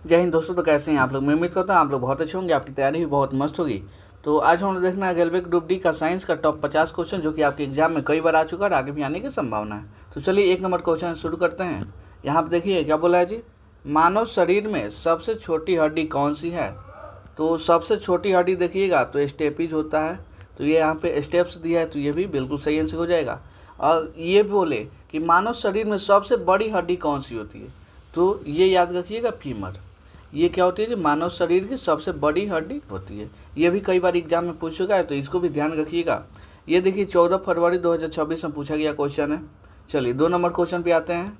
जय हिंद दोस्तों। तो कैसे हैं आप लोग? मैं उम्मीद करता हूँ आप लोग बहुत अच्छे होंगे, आपकी तैयारी भी बहुत मस्त होगी। तो आज हम लोग देखना है रेलवे ग्रुप डी का साइंस का टॉप 50 क्वेश्चन, जो कि आपके एग्जाम में कई बार आ चुका है और आगे भी आने की संभावना है। तो चलिए 1 नंबर क्वेश्चन शुरू करते हैं। यहाँ पर देखिए क्या बोला है जी, मानव शरीर में सबसे छोटी हड्डी कौन सी है? तो सबसे छोटी हड्डी देखिएगा तो स्टेपिज होता है। तो ये यहाँ पे स्टेप्स दिया है, तो ये भी बिल्कुल सही आंसर हो जाएगा। और ये बोले कि मानव शरीर में सबसे बड़ी हड्डी कौन सी होती है, तो ये याद रखिएगा फीमर। ये क्या होती है जी, मानव शरीर की सबसे बड़ी हड्डी होती है। ये भी कई बार एग्जाम में पूछ चुका है, तो इसको भी ध्यान रखिएगा। ये देखिए 14 फरवरी 2026 में पूछा गया क्वेश्चन है। चलिए 2 नंबर क्वेश्चन पे आते हैं।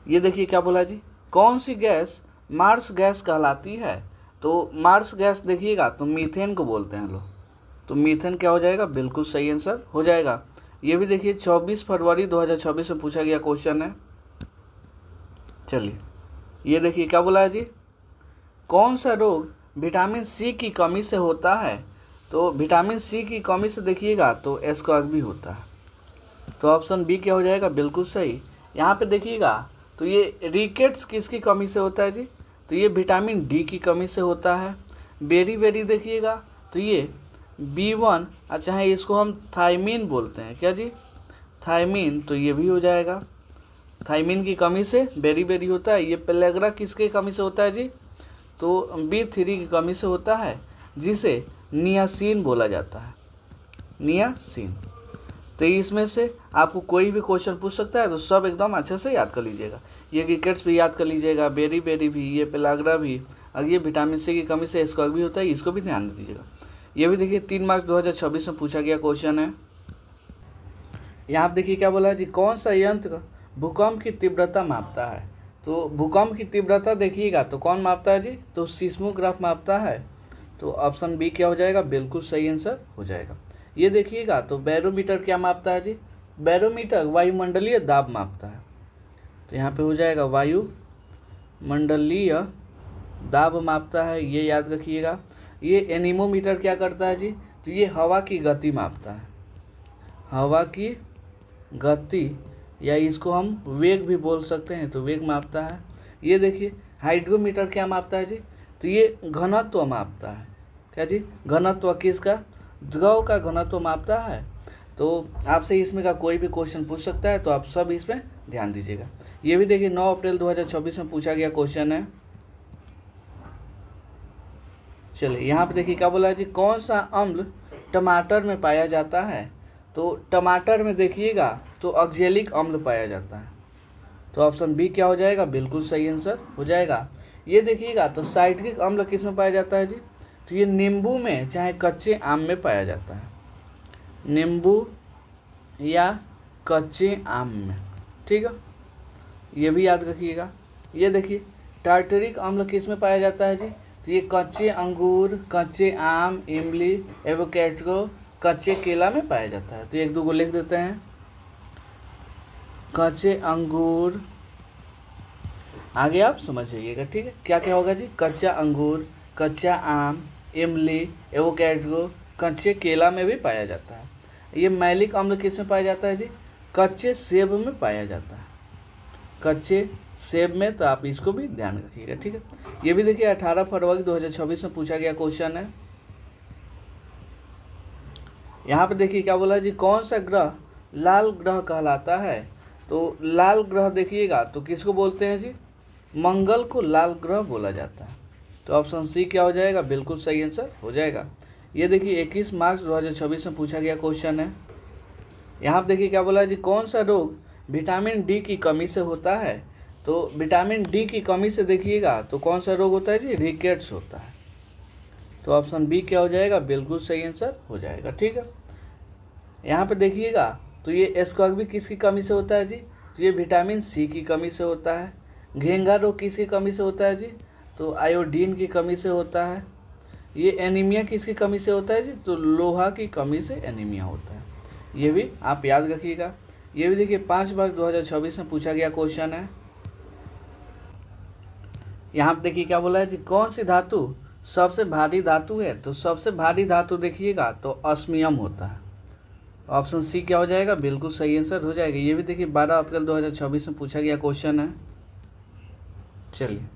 ये देखिए क्या बोला जी, कौन सी गैस मार्स गैस कहलाती है? तो मार्स गैस देखिएगा तो मीथेन को बोलते हैं लोग। तो मीथेन क्या हो जाएगा? बिल्कुल सही आंसर हो जाएगा। ये भी देखिए 24 फरवरी 2026 में पूछा गया क्वेश्चन है। चलिए ये देखिए क्या बोला है जी, कौन सा रोग विटामिन सी की कमी से होता है? तो विटामिन सी की कमी से देखिएगा तो एस्कॉर्ग भी होता है। तो ऑप्शन बी क्या हो जाएगा? बिल्कुल सही। यहाँ पे देखिएगा तो ये रिकेट्स किसकी कमी से होता है जी? तो ये विटामिन डी की कमी से होता है। बेरी बेरी देखिएगा तो ये B1, अच्छा है, इसको हम थायमीन बोलते हैं क्या जी? थायमीन, तो ये भी हो जाएगा। थायमीन की कमी से बेरी बेरी होता है। ये पेलेग्रा किसके कमी से होता है जी? तो B3 की कमी से होता है, जिसे नियासिन बोला जाता है। नियासिन। तो इसमें से आपको कोई भी क्वेश्चन पूछ सकता है, तो सब एकदम अच्छे से याद कर लीजिएगा। ये क्रिकेट्स भी याद कर लीजिएगा, बेरी बेरी भी, ये पेलाग्रा भी, और ये विटामिन सी की कमी से स्क्वाग भी होता है, इसको भी ध्यान दीजिएगा। ये भी देखिए 3 मार्च 2026 में पूछा गया क्वेश्चन है। यहाँ आप देखिए क्या बोला है जी, कौन सा यंत्र भूकंप की तीव्रता मापता है? तो भूकंप की तीव्रता देखिएगा तो कौन मापता है जी? तो सिस्मोग्राफ मापता है। तो ऑप्शन बी क्या हो जाएगा? बिल्कुल सही आंसर हो जाएगा। ये देखिएगा तो बैरोमीटर क्या मापता है जी? बैरोमीटर वायुमंडलीय दाब मापता है। तो यहाँ पे हो जाएगा वायुमंडलीय दाब मापता है, ये याद रखिएगा। ये एनीमोमीटर क्या करता है जी? तो ये हवा की गति मापता है। हवा की गति, या इसको हम वेग भी बोल सकते हैं, तो वेग मापता है। ये देखिए हाइड्रोमीटर क्या मापता है जी? तो ये घनत्व मापता है। क्या जी? घनत्व किसका? द्रव का घनत्व मापता है। तो आपसे इसमें का कोई भी क्वेश्चन पूछ सकता है, तो आप सब इसमें ध्यान दीजिएगा। ये भी देखिए 9 अप्रैल 2026 में पूछा गया क्वेश्चन है। चलिए यहाँ पे देखिए क्या बोला है जी, कौन सा अम्ल टमाटर में पाया जाता है? तो टमाटर में देखिएगा तो ऑक्जेलिक अम्ल पाया जाता है। तो ऑप्शन बी क्या हो जाएगा? बिल्कुल सही आंसर हो जाएगा। ये देखिएगा तो साइट्रिक अम्ल किस में पाया जाता है जी? तो ये नींबू में चाहे कच्चे आम में पाया जाता है। नींबू या कच्चे आम में, ठीक है, ये भी याद रखिएगा। ये देखिए टार्टरिक अम्ल किस में पाया जाता है जी? तो ये कच्चे अंगूर, कच्चे आम, इमली, एवोकेडो, कच्चे केला में पाया जाता है। तो एक दो को लिख देते हैं। कच्चे अंगूर, आगे आप समझ जाइएगा, ठीक है। क्या क्या होगा जी? कच्चा अंगूर, कच्चा आम, इमली, एवोकेडो, कच्चे केला में भी पाया जाता है। ये मैलिक अम्ल किस में पाया जाता है जी? कच्चे सेब में पाया जाता है। कच्चे सेब में, तो आप इसको भी ध्यान रखिएगा, ठीक है। ये भी देखिए 18 फरवरी 2026 में पूछा गया क्वेश्चन है। यहाँ पे देखिए क्या बोला जी, कौन सा ग्रह लाल ग्रह कहलाता है? तो लाल ग्रह देखिएगा तो किसको बोलते हैं जी? मंगल को लाल ग्रह बोला जाता है। तो ऑप्शन सी क्या हो जाएगा? बिल्कुल सही आंसर हो जाएगा। ये देखिए 21 मार्च 2026 में पूछा गया क्वेश्चन है। यहाँ पे देखिए क्या बोला जी, कौन सा रोग विटामिन डी की कमी से होता है? तो विटामिन डी की कमी से देखिएगा तो कौन सा रोग होता है जी? रिकेट्स होता है। तो ऑप्शन बी क्या हो जाएगा? बिल्कुल सही आंसर हो जाएगा, ठीक है। यहाँ पे देखिएगा तो ये एस्कॉर्ग भी किसकी कमी से होता है जी? तो ये विटामिन सी की कमी से होता है। घेंगा रोग किसकी कमी से होता है जी? तो आयोडीन की कमी से होता है। ये एनीमिया किसकी कमी से होता है जी? तो लोहा की कमी से एनीमिया होता है। ये भी आप याद रखिएगा। ये भी देखिए 5 मार्च 2026 में पूछा गया क्वेश्चन है। यहाँ पे देखिए क्या बोला है जी, कौन सी धातु सबसे भारी धातु है? तो सबसे भारी धातु देखिएगा तो ऑस्मियम होता है। ऑप्शन सी क्या हो जाएगा? बिल्कुल सही आंसर हो जाएगा। ये भी देखिए 12 अप्रैल 2026 में पूछा गया क्वेश्चन है। चलिए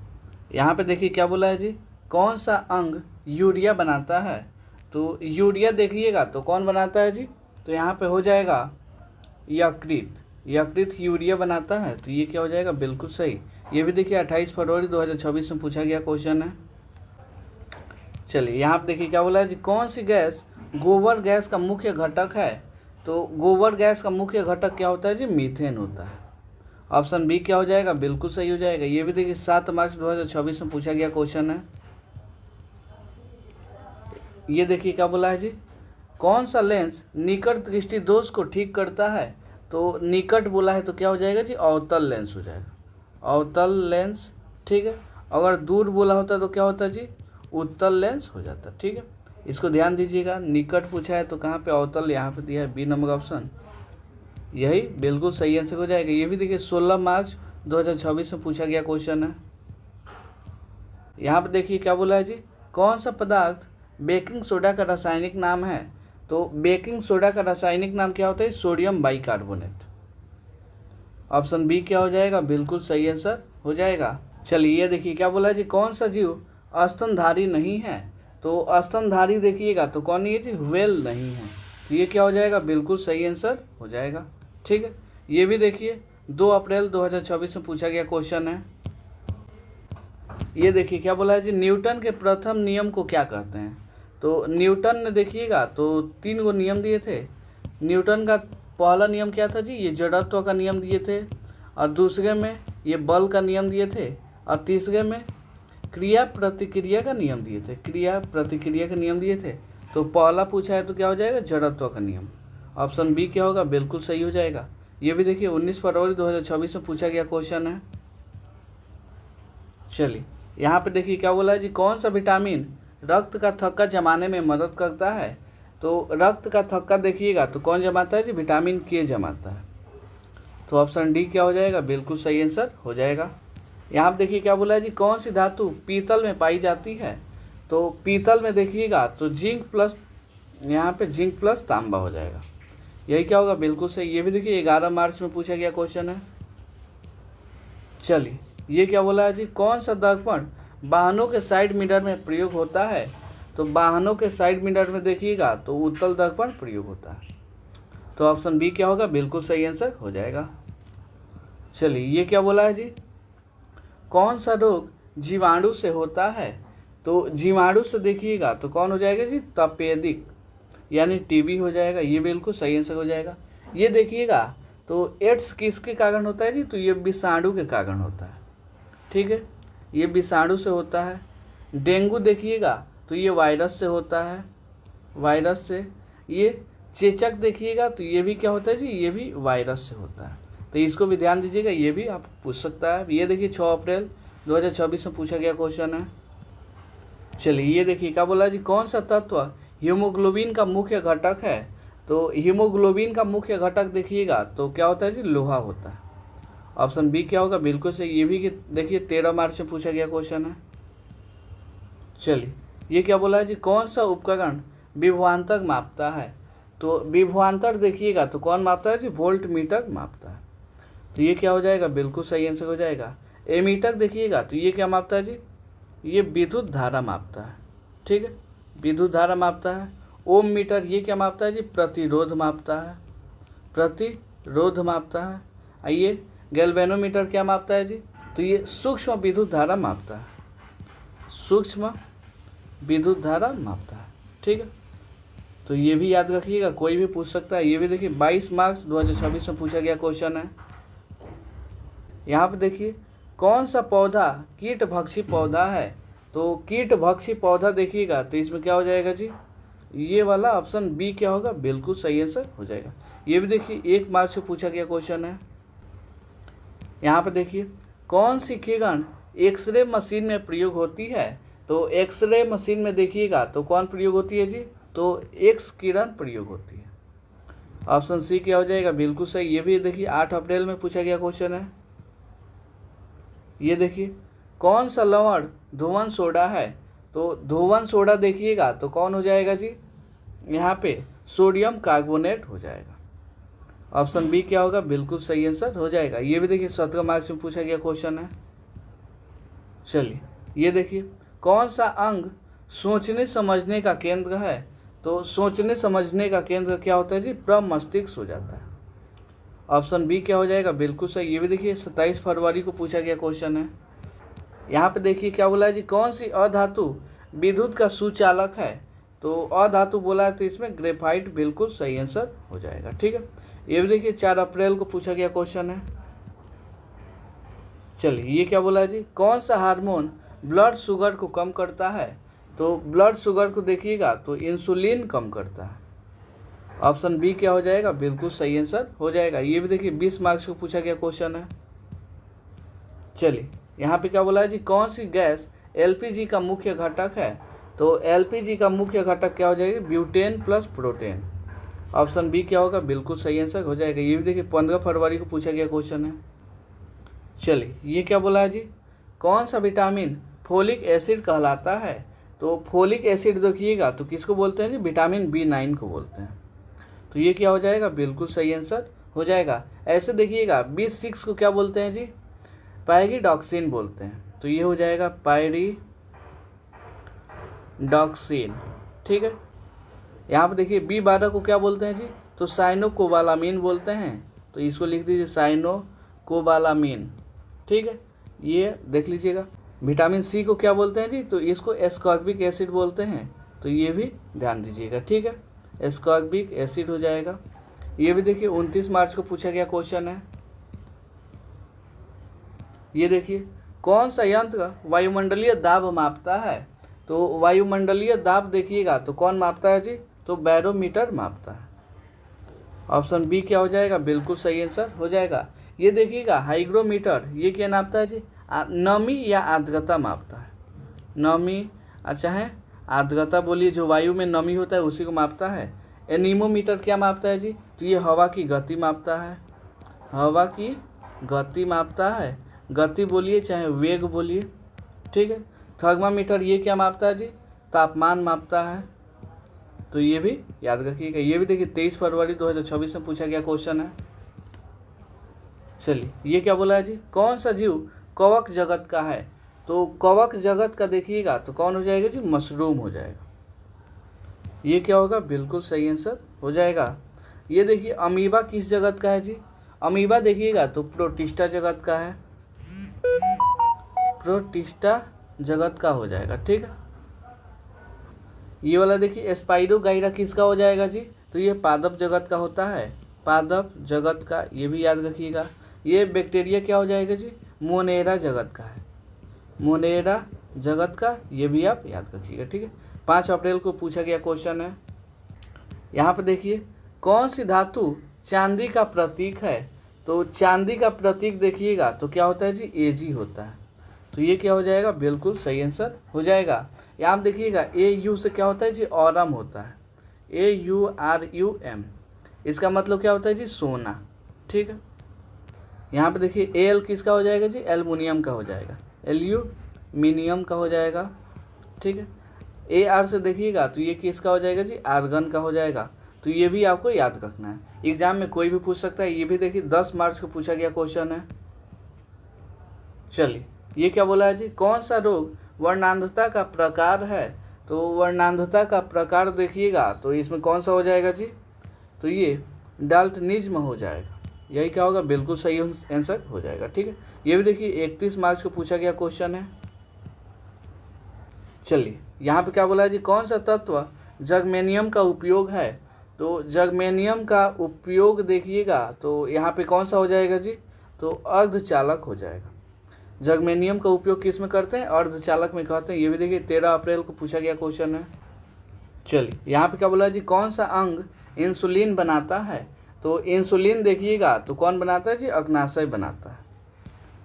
यहाँ पे देखिए क्या बोला है जी, कौन सा अंग यूरिया बनाता है। तो यूरिया देखिएगा तो कौन बनाता है जी, तो यहाँ पे हो जाएगा यकृत। यकृत यूरिया बनाता है, तो ये क्या हो जाएगा, बिल्कुल सही। ये भी देखिए 28 फरवरी 2024 में पूछा गया क्वेश्चन है। चलिए यहाँ पे देखिए क्या बोला है जी, कौन सी गैस गोबर गैस का मुख्य घटक है। तो गोबर गैस का मुख्य घटक क्या होता है जी, मीथेन होता है। ऑप्शन बी क्या हो जाएगा, बिल्कुल सही हो जाएगा। ये भी देखिए 7 मार्च 2024 में पूछा गया क्वेश्चन है। ये देखिए क्या बोला है जी, कौन सा लेंस निकट दृष्टि दोष को ठीक करता है। तो निकट बोला है तो क्या हो जाएगा जी, अवतल लेंस हो जाएगा, अवतल लेंस। ठीक है, अगर दूर बोला होता तो क्या होता जी, उत्तल लेंस हो जाता। ठीक है, इसको ध्यान दीजिएगा। निकट पूछा है तो कहाँ पे, अवतल, यहाँ पे दिया है बी नंबर ऑप्शन, यही बिल्कुल सही आंसर हो जाएगा। ये भी देखिए 16 मार्च 2026 में पूछा गया क्वेश्चन है। यहाँ पे देखिए क्या बोला है जी, कौन सा पदार्थ बेकिंग सोडा का रासायनिक नाम है। तो बेकिंग सोडा का रासायनिक नाम क्या होता है, सोडियम बाइकार्बोनेट। ऑप्शन बी क्या हो जाएगा, बिल्कुल सही आंसर हो जाएगा। चलिए ये देखिए क्या बोला है जी, कौन सा जीव स्तनधारी नहीं है। तो स्तनधारी देखिएगा तो कौन नहीं है जी, व्हेल नहीं है। तो ये क्या हो जाएगा, बिल्कुल सही आंसर हो जाएगा। ठीक है, ये भी देखिए 2 अप्रैल 2024 में पूछा गया क्वेश्चन है। ये देखिए क्या बोला है जी, न्यूटन के प्रथम नियम को क्या कहते हैं। तो न्यूटन ने देखिएगा तो 3 गो नियम दिए थे। न्यूटन का पहला नियम क्या था जी, ये जड़त्व का नियम दिए थे, और दूसरे में ये बल का नियम दिए थे, और तीसरे में क्रिया प्रतिक्रिया का नियम दिए थे, क्रिया प्रतिक्रिया का नियम दिए थे। तो पहला पूछा है तो क्या हो जाएगा, जड़त्व का नियम। ऑप्शन बी क्या होगा, बिल्कुल सही हो जाएगा। ये भी देखिए 19 फरवरी 2024 में पूछा गया क्वेश्चन है। चलिए यहाँ पे देखिए क्या बोला है जी, कौन सा विटामिन रक्त का थक्का जमाने में मदद करता है। तो रक्त का थक्का देखिएगा तो कौन जमाता है जी, विटामिन के जमाता है। तो ऑप्शन डी क्या हो जाएगा, बिल्कुल सही आंसर हो जाएगा। यहाँ पे देखिए क्या बोला है जी, कौन सी धातु पीतल में पाई जाती है। तो पीतल में देखिएगा तो जिंक प्लस, यहाँ पे जिंक प्लस तांबा हो जाएगा, यही क्या होगा, बिल्कुल सही। ये भी देखिए 11 मार्च में पूछा गया क्वेश्चन है। चलिए ये क्या बोला है जी, कौन सा दर्पण वाहनों के साइड मिरर में प्रयोग होता है। तो वाहनों के साइड मिरर में देखिएगा तो उत्तल दर्पण प्रयोग होता है। तो ऑप्शन बी क्या होगा, बिल्कुल सही आंसर हो जाएगा। चलिए ये क्या बोला है जी, कौन सा रोग जीवाणु से होता है। तो जीवाणु से देखिएगा तो कौन हो जाएगा जी, तपेदिक यानी टीबी हो जाएगा। ये बिल्कुल सही आंसर हो जाएगा। ये देखिएगा तो एड्स किसके कारण होता है जी, तो ये विषाणु के कारण होता है। ठीक है, ये विषाणु से होता है। डेंगू देखिएगा तो ये वायरस से होता है, वायरस से। ये चेचक देखिएगा तो ये भी क्या होता है जी, ये भी वायरस से होता है। तो इसको भी ध्यान दीजिएगा, ये भी आप पूछ सकता है। ये देखिए 6 अप्रैल 2026 में पूछा गया क्वेश्चन है। चलिए ये देखिए क्या बोला जी, कौन सा तत्व हीमोग्लोबिन का मुख्य घटक है। तो हीमोग्लोबिन का मुख्य घटक देखिएगा तो क्या होता है जी, लोहा होता है। ऑप्शन बी क्या होगा, बिल्कुल सही। ये भी देखिए 13 मार्च में पूछा गया क्वेश्चन है। चलिए ये क्या बोला है जी, कौन सा उपकरण विभवांतर मापता है। तो विभवांतर देखिएगा तो कौन मापता है जी, वोल्ट मीटर मापता है। तो ये क्या हो जाएगा, बिल्कुल सही आंसर हो जाएगा। एमीटर देखिएगा तो ये क्या मापता है जी, ये विद्युत धारा मापता है। ठीक है, विद्युत धारा मापता है। ओम मीटर ये क्या मापता है जी, प्रतिरोध मापता है, प्रतिरोध मापता है। आइए गैल्वेनोमीटर क्या मापता है जी, तो ये सूक्ष्म विद्युत धारा मापता है, सूक्ष्म विद्युत धारा मापता है। ठीक है, तो ये भी याद रखिएगा, कोई भी पूछ सकता है। ये भी देखिए 22 मार्च 2026 में पूछा गया क्वेश्चन है। यहाँ पे देखिए कौन सा पौधा कीटभक्षी पौधा है। तो कीटभक्षी पौधा देखिएगा तो इसमें क्या हो जाएगा जी, ये वाला ऑप्शन बी क्या होगा, बिल्कुल सही आंसर हो जाएगा। ये भी देखिए 1 मार्च से पूछा गया क्वेश्चन है। यहाँ पे देखिए कौन सी किरण एक्सरे मशीन में प्रयोग होती है। तो एक्सरे मशीन में देखिएगा तो कौन प्रयोग होती है जी, तो एक्स किरण प्रयोग होती है। ऑप्शन सी क्या हो जाएगा, बिल्कुल सही। ये भी देखिए 8 अप्रैल में पूछा गया क्वेश्चन है। ये देखिए कौन सा लवण धुवन सोडा है। तो धुवन सोडा देखिएगा तो कौन हो जाएगा जी, यहाँ पे सोडियम कार्बोनेट हो जाएगा। ऑप्शन बी क्या होगा, बिल्कुल सही आंसर हो जाएगा। ये भी देखिए 17 मार्क्स में पूछा गया क्वेश्चन है। चलिए ये देखिए, कौन सा अंग सोचने समझने का केंद्र है? तो सोचने समझने का केंद्र क्या होता है जी? प्रमस्तिष्क हो जाता है। ऑप्शन बी क्या हो जाएगा? बिल्कुल सही। ये भी देखिए 27 फरवरी को पूछा गया क्वेश्चन है। यहाँ पे देखिए क्या बोला है जी, कौन सी अधातु विद्युत का सुचालक है? तो अधातु बोला है तो इसमें ग्रेफाइट बिल्कुल सही आंसर हो जाएगा। ठीक है, ये भी देखिए 4 अप्रैल को पूछा गया क्वेश्चन है। चलिए ये क्या बोला है जी, कौन सा हार्मोन ब्लड शुगर को कम करता है? तो ब्लड शुगर को देखिएगा तो इंसुलिन कम करता है। ऑप्शन बी क्या हो जाएगा? बिल्कुल सही आंसर हो जाएगा। ये भी देखिए 20 मार्क्स को पूछा गया क्वेश्चन है। चलिए यहाँ पे क्या बोला है जी, कौन सी गैस एलपीजी का मुख्य घटक है? तो एलपीजी का मुख्य घटक क्या हो जाएगी? Butane plus propane. Option b क्या होगा? बिल्कुल सही आंसर हो जाएगा। ये भी देखिए 15 फरवरी को पूछा गया क्वेश्चन है। चलिए ये क्या बोला है जी, कौन सा विटामिन फोलिक एसिड कहलाता है? तो फोलिक एसिड देखिएगा तो किसको बोलते हैं जी? विटामिन B9 को बोलते हैं। तो ये क्या हो जाएगा? बिल्कुल सही आंसर हो जाएगा। ऐसे देखिएगा B6 को क्या बोलते हैं जी? पायरिडॉक्सिन बोलते हैं। तो ये हो जाएगा पायरिडॉक्सिन। ठीक है, यहाँ पर देखिए B12 को क्या बोलते हैं जी? तो साइनोकोबालामीन बोलते हैं। तो इसको लिख दीजिए साइनोकोबालामीन। ठीक है, ये देख लीजिएगा। विटामिन सी को क्या बोलते हैं जी? तो इसको एस्कॉर्बिक एसिड बोलते हैं। तो ये भी ध्यान दीजिएगा। ठीक है, एस्कॉर्बिक एसिड हो जाएगा। ये भी देखिए 29 मार्च को पूछा गया क्वेश्चन है। ये देखिए, कौन सा यंत्र वायुमंडलीय दाब मापता है? तो वायुमंडलीय दाब देखिएगा तो कौन मापता है जी? तो बैरोमीटर मापता है। ऑप्शन बी क्या हो जाएगा? बिल्कुल सही आंसर हो जाएगा। ये देखिएगा हाइग्रोमीटर, ये क्या नापता है जी? नमी या आर्द्रता मापता है। नमी अच्छा है, आर्द्रता बोलिए, जो वायु में नमी होता है उसी को मापता है। एनीमोमीटर क्या मापता है जी? तो ये हवा की गति मापता है। हवा की गति मापता है, गति बोलिए चाहे वेग बोलिए। ठीक है, थर्मामीटर ये क्या मापता है जी? तापमान मापता है। तो ये भी याद रखिएगा। ये भी देखिए 23 फरवरी 2026 में पूछा गया क्वेश्चन है। चलिए ये क्या बोला है जी, कौन सा जीव कवक जगत का है? तो कवक जगत का देखिएगा तो कौन हो जाएगा जी? मशरूम हो जाएगा। ये क्या होगा? बिल्कुल सही आंसर हो जाएगा। ये देखिए अमीबा किस जगत का है जी? अमीबा देखिएगा तो प्रोटिस्टा जगत का है। प्रोटिस्टा जगत का हो जाएगा। ठीक है, ये वाला देखिए स्पाइरोगाइरा किसका हो जाएगा जी? तो ये पादप जगत का होता है। पादप जगत का, ये भी याद रखिएगा। ये बैक्टीरिया क्या हो जाएगा जी? मोनेरा जगत का है। मोनेरा जगत का, ये भी आप याद रखिएगा। ठीक है, 5 अप्रैल को पूछा गया क्वेश्चन है। यहाँ पे देखिए, कौन सी धातु चांदी का प्रतीक है? तो चांदी का प्रतीक देखिएगा तो क्या होता है जी? Ag होता है। तो ये क्या हो जाएगा? बिल्कुल सही आंसर हो जाएगा। यहाँ देखिएगा AU से क्या होता है जी? ऑरम होता है। AURUM, इसका मतलब क्या होता है जी? सोना। ठीक है, यहाँ पे देखिए Al किसका हो जाएगा जी? एल्युमिनियम का हो जाएगा। एल्यूमिनियम का हो जाएगा। ठीक है, AR से देखिएगा तो ये किसका हो जाएगा जी? आर्गन का हो जाएगा। तो ये भी आपको याद रखना है, एग्जाम में कोई भी पूछ सकता है। ये भी देखिए 10 मार्च को पूछा गया क्वेश्चन है। चलिए ये क्या बोला है जी, कौन सा रोग वर्णांधता का प्रकार है? तो वर्णांधता का प्रकार देखिएगा तो इसमें कौन सा हो जाएगा जी? तो ये डाल्टनिज्म हो जाएगा। यही क्या होगा? बिल्कुल सही आंसर हो जाएगा। ठीक है, ये भी देखिए 31 मार्च को पूछा गया क्वेश्चन है। चलिए यहाँ पे क्या बोला है जी, कौन सा तत्व जर्मेनियम का उपयोग है? तो जर्मेनियम का उपयोग देखिएगा तो यहाँ पे कौन सा हो जाएगा जी? तो अर्धचालक हो जाएगा। जर्मेनियम का उपयोग किस में करते हैं? अर्धचालक में करते हैं। ये भी देखिए 13 अप्रैल को पूछा गया क्वेश्चन है। चलिए यहाँ पे क्या बोला है जी, कौन सा अंग इंसुलिन बनाता है? तो इंसुलिन देखिएगा तो कौन बनाता है जी? अग्नाशय बनाता है।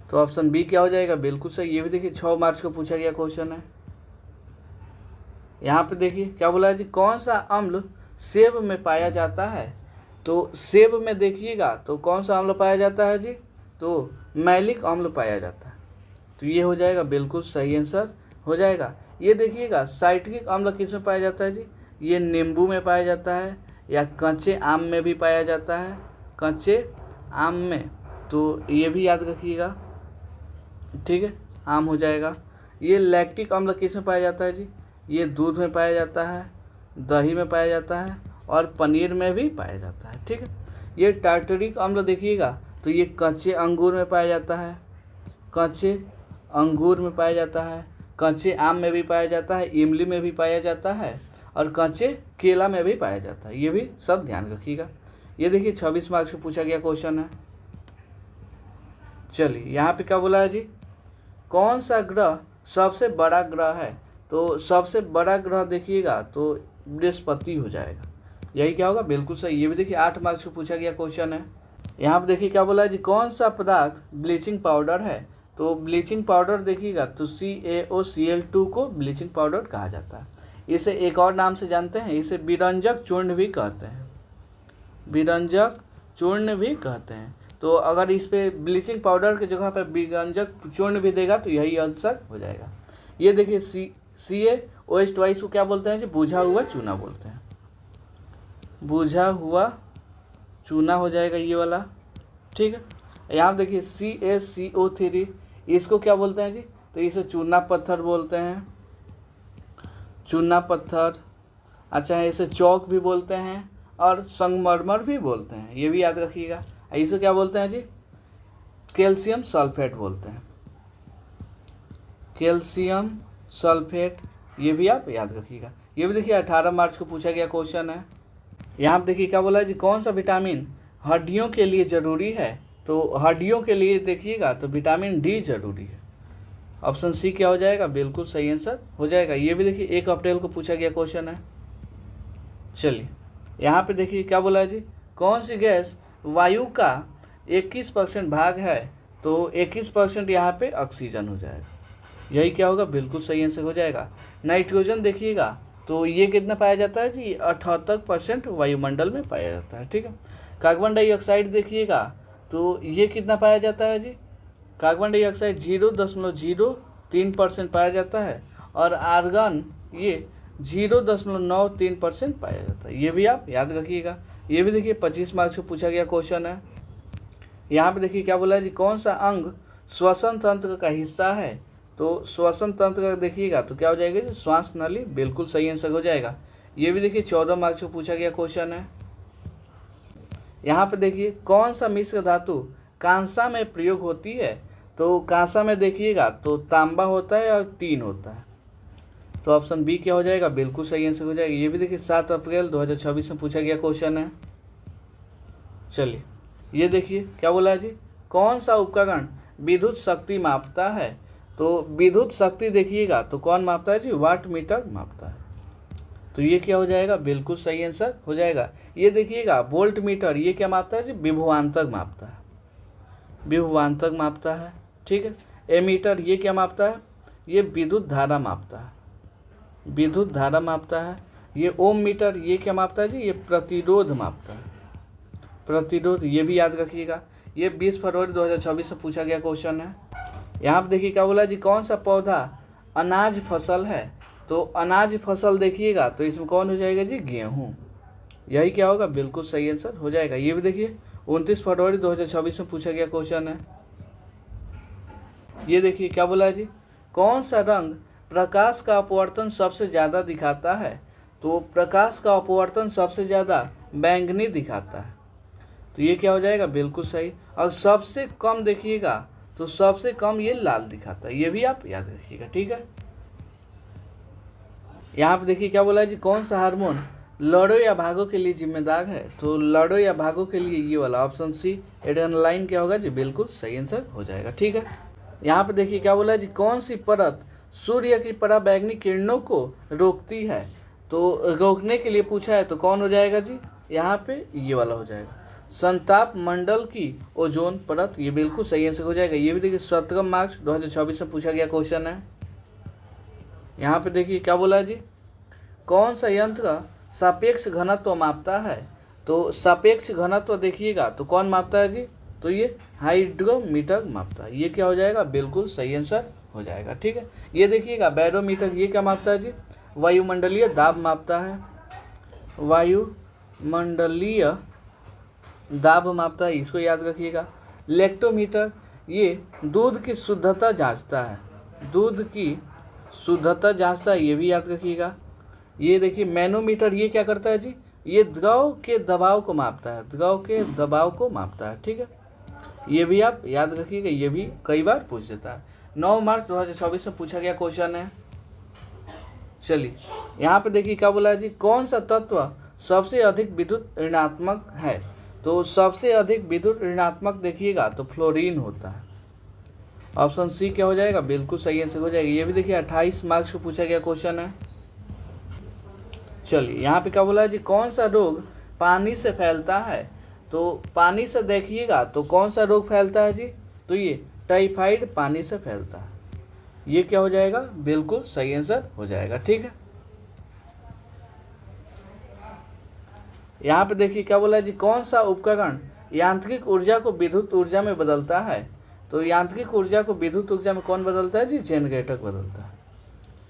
तो ऑप्शन बी क्या हो जाएगा? बिल्कुल सही। ये भी देखिए 6 मार्च को पूछा गया क्वेश्चन है। यहाँ पे देखिए क्या बोला है जी, कौन सा अम्ल सेब में पाया जाता है? तो सेब में देखिएगा तो कौन सा अम्ल पाया जाता है जी? तो मैलिक अम्ल पाया जाता है। तो ये हो जाएगा बिल्कुल सही आंसर हो जाएगा। ये देखिएगा साइट्रिक अम्ल किस में पाया जाता है जी? ये नींबू में पाया जाता है या कच्चे आम में भी पाया जाता है। कच्चे आम में, तो ये भी याद रखिएगा। ठीक है, आम हो जाएगा। ये लैक्टिक अम्ल किस में पाया जाता है जी? ये दूध में पाया जाता है, दही में पाया जाता है और पनीर में भी पाया जाता है। ठीक है। ये टार्टरिक अम्ल देखिएगा तो ये कच्चे अंगूर में पाया जाता है, कच्चे अंगूर में पाया जाता है, कच्चे आम में भी पाया जाता है, इमली में भी पाया जाता है और कच्चे केला में भी पाया जाता है। ये भी सब ध्यान रखिएगा। ये देखिए 26 मार्क्स में पूछा गया क्वेश्चन है। चलिए यहाँ पे क्या बोला है जी? कौन सा ग्रह सबसे बड़ा ग्रह है? तो सबसे बड़ा ग्रह देखिएगा तो बृहस्पति हो जाएगा। यही क्या होगा? बिल्कुल सही। ये भी देखिए 8 मार्क्स को पूछा गया क्वेश्चन है। यहाँ पे देखिए क्या बोला है जी? कौन सा पदार्थ ब्लीचिंग पाउडर है? तो ब्लीचिंग पाउडर देखिएगा तो CaOCl2 को ब्लीचिंग पाउडर कहा जाता है। इसे एक और नाम से जानते हैं, इसे विरंजक चूर्ण भी कहते हैं, विरंजक चूर्ण भी कहते हैं। तो अगर इस पे ब्लीचिंग पाउडर की जगह पर विरंजक चूर्ण भी देगा तो यही आंसर हो जाएगा। ये देखिए CaOH2 को क्या बोलते हैं जी? बुझा हुआ चूना बोलते हैं, बुझा हुआ चूना हो जाएगा ये वाला। ठीक है। यहाँ देखिए CaCO3 इसको क्या बोलते हैं जी? तो इसे चूना पत्थर बोलते हैं, चूना पत्थर। अच्छा, इसे चौक भी बोलते हैं और संगमरमर भी बोलते हैं, ये भी याद रखिएगा। इसे क्या बोलते हैं जी? कैल्शियम सल्फेट बोलते हैं, कैल्शियम सल्फेट, ये भी आप याद रखिएगा। ये भी देखिए 18 मार्च को पूछा गया क्वेश्चन है। यहाँ पे देखिए क्या बोला है जी? कौन सा विटामिन हड्डियों के लिए ज़रूरी है? तो हड्डियों के लिए देखिएगा तो विटामिन डी जरूरी है। ऑप्शन सी क्या हो जाएगा? बिल्कुल सही आंसर हो जाएगा। ये भी देखिए 1 अप्रैल को पूछा गया क्वेश्चन है। चलिए यहाँ पे देखिए क्या बोला है जी? कौन सी गैस वायु का 21% भाग है? तो 21% यहाँ पे ऑक्सीजन हो जाएगा। यही क्या होगा? बिल्कुल सही आंसर हो जाएगा। नाइट्रोजन देखिएगा तो ये कितना पाया जाता है जी? 78% वायुमंडल में पाया जाता है। ठीक है। कार्बन डाइऑक्साइड देखिएगा तो ये कितना पाया जाता है जी? कार्बन डाइऑक्साइड 0.03% पाया जाता है और आर्गन ये 0.93% पाया जाता है। ये भी आप याद रखिएगा। ये भी देखिए 25 मार्क्स को पूछा गया क्वेश्चन है। यहाँ पे देखिए क्या बोला है जी? कौन सा अंग श्वसन तंत्र का हिस्सा है? तो श्वसन तंत्र का देखिएगा तो क्या हो जाएगा जी? श्वास नली। बिल्कुल सही आंसर हो जाएगा। ये भी देखिए 14 मार्क्स को पूछा गया क्वेश्चन है। यहाँ पे देखिए कौन सा मिश्र धातु कांसा में प्रयोग होती है? तो कांसा में देखिएगा तो तांबा होता है और टीन होता है। तो ऑप्शन बी क्या हो जाएगा? बिल्कुल सही आंसर हो जाएगा। ये भी देखिए 7 अप्रैल 2026 में पूछा गया क्वेश्चन है। चलिए ये देखिए क्या बोला है जी? कौन सा उपकरण विद्युत शक्ति मापता है? तो विद्युत शक्ति देखिएगा तो कौन मापता है जी? वाट मीटर मापता है। तो ये क्या हो जाएगा? बिल्कुल सही आंसर हो जाएगा। ये देखिएगा वोल्ट मीटर ये क्या मापता है जी? विभवांतर मापता है, विभवांतर मापता है। ठीक है। एमीटर ये क्या मापता है? ये विद्युत धारा मापता है, विद्युत धारा मापता है। ये ओम मीटर ये क्या मापता है जी? ये प्रतिरोध मापता है, प्रतिरोध। ये भी याद रखिएगा। ये 20 फरवरी 2026 में पूछा गया क्वेश्चन है। यहाँ पर देखिए क्या बोला जी? कौन सा पौधा अनाज फसल है? तो अनाज फसल देखिएगा तो इसमें कौन हो जाएगा जी? गेहूँ। यही क्या होगा? बिल्कुल सही आंसर हो जाएगा। ये भी देखिए 29 फरवरी 2026 में पूछा गया क्वेश्चन है। ये देखिए क्या बोला है जी? कौन सा रंग प्रकाश का अपवर्तन सबसे ज़्यादा दिखाता है? तो प्रकाश का अपवर्तन सबसे ज़्यादा बैंगनी दिखाता है। तो ये क्या हो जाएगा? बिल्कुल सही। और सबसे कम देखिएगा तो सबसे कम ये लाल दिखाता है। ये भी आप याद रखिएगा। ठीक है। यहाँ पे देखिए क्या बोला है जी? कौन सा हार्मोन लड़ो या भागो के लिए जिम्मेदार है? तो लड़ो या भागो के लिए ये वाला ऑप्शन सी एड्रेनालाइन क्या होगा जी? बिल्कुल सही आंसर हो जाएगा। ठीक है। यहाँ पे देखिए क्या बोला है जी? कौन सी परत सूर्य की पराबैंगनी किरणों को रोकती है? तो रोकने के लिए पूछा है तो कौन हो जाएगा जी? यहाँ पे ये वाला हो जाएगा संताप मंडल की ओजोन परत। ये बिल्कुल सही आंसर हो जाएगा। ये भी देखिए 17 मार्च 2024 में पूछा गया क्वेश्चन है। यहाँ पे देखिए क्या बोला है जी? कौन सा यंत्र सापेक्ष घनत्व मापता है? तो सापेक्ष घनत्व देखिएगा तो कौन मापता है जी? तो ये हाइड्रोमीटर मापता है। ये क्या हो जाएगा? बिल्कुल सही आंसर हो जाएगा। ठीक है। ये देखिएगा बैरोमीटर ये क्या मापता है जी? वायुमंडलीय दाब मापता है, वायुमंडलीय दाब मापता है। इसको याद रखिएगा। लैक्टोमीटर ये दूध की शुद्धता जांचता है, दूध की शुद्धता जांचता है, ये भी याद रखिएगा। ये देखिए मैनोमीटर, ये क्या करता है जी, ये द्रव के दबाव को मापता है, द्रव के दबाव को मापता है, ठीक है। ये भी आप याद रखिएगा, ये भी कई बार पूछ देता है। 9 मार्च 2024 में पूछा गया क्वेश्चन है। चलिए यहाँ पे देखिए क्या बोला है जी, कौन सा तत्व सबसे अधिक विद्युत ऋणात्मक है। तो सबसे अधिक विद्युत ऋणात्मक देखिएगा तो फ्लोरीन होता है। ऑप्शन सी क्या हो जाएगा, बिल्कुल सही आंसर हो जाएगा। ये भी देखिए 28 मार्क्स को पूछा गया क्वेश्चन है। चलिए यहाँ पे क्या बोला है जी, कौन सा रोग पानी से फैलता है। तो पानी से देखिएगा तो कौन सा रोग फैलता है जी, तो ये टाइफाइड पानी से फैलता है। ये क्या हो जाएगा, बिल्कुल सही आंसर हो जाएगा, ठीक है। यहाँ पे देखिए क्या बोला है जी, कौन सा उपकरण यांत्रिक ऊर्जा को विद्युत ऊर्जा में बदलता है। तो यांत्रिक ऊर्जा को विद्युत ऊर्जा में कौन बदलता है जी, जनरेटर बदलता है।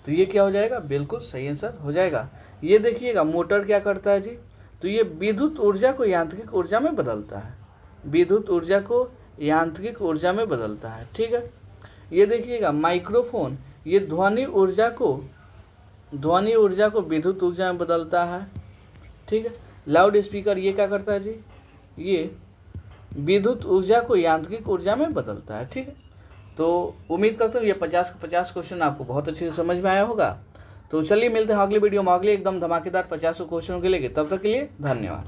तो ये क्या हो जाएगा, बिल्कुल सही आंसर हो जाएगा। ये देखिएगा मोटर क्या करता है जी, तो ये विद्युत ऊर्जा को यांत्रिक ऊर्जा में बदलता है, विद्युत ऊर्जा को यांत्रिक ऊर्जा में बदलता है, ठीक है। ये देखिएगा माइक्रोफोन, ये ध्वनि ऊर्जा को विद्युत ऊर्जा में बदलता है, ठीक है। लाउड स्पीकर ये क्या करता है जी, ये विद्युत ऊर्जा को यांत्रिक ऊर्जा में बदलता है, ठीक है। तो उम्मीद करता हूँ ये 50 का 50 क्वेश्चन आपको बहुत अच्छे से समझ में आया होगा। तो चलिए मिलते हैं अगली वीडियो में अगले एकदम धमाकेदार 50 क्वेश्चनों के लिए। तब तक के लिए धन्यवाद।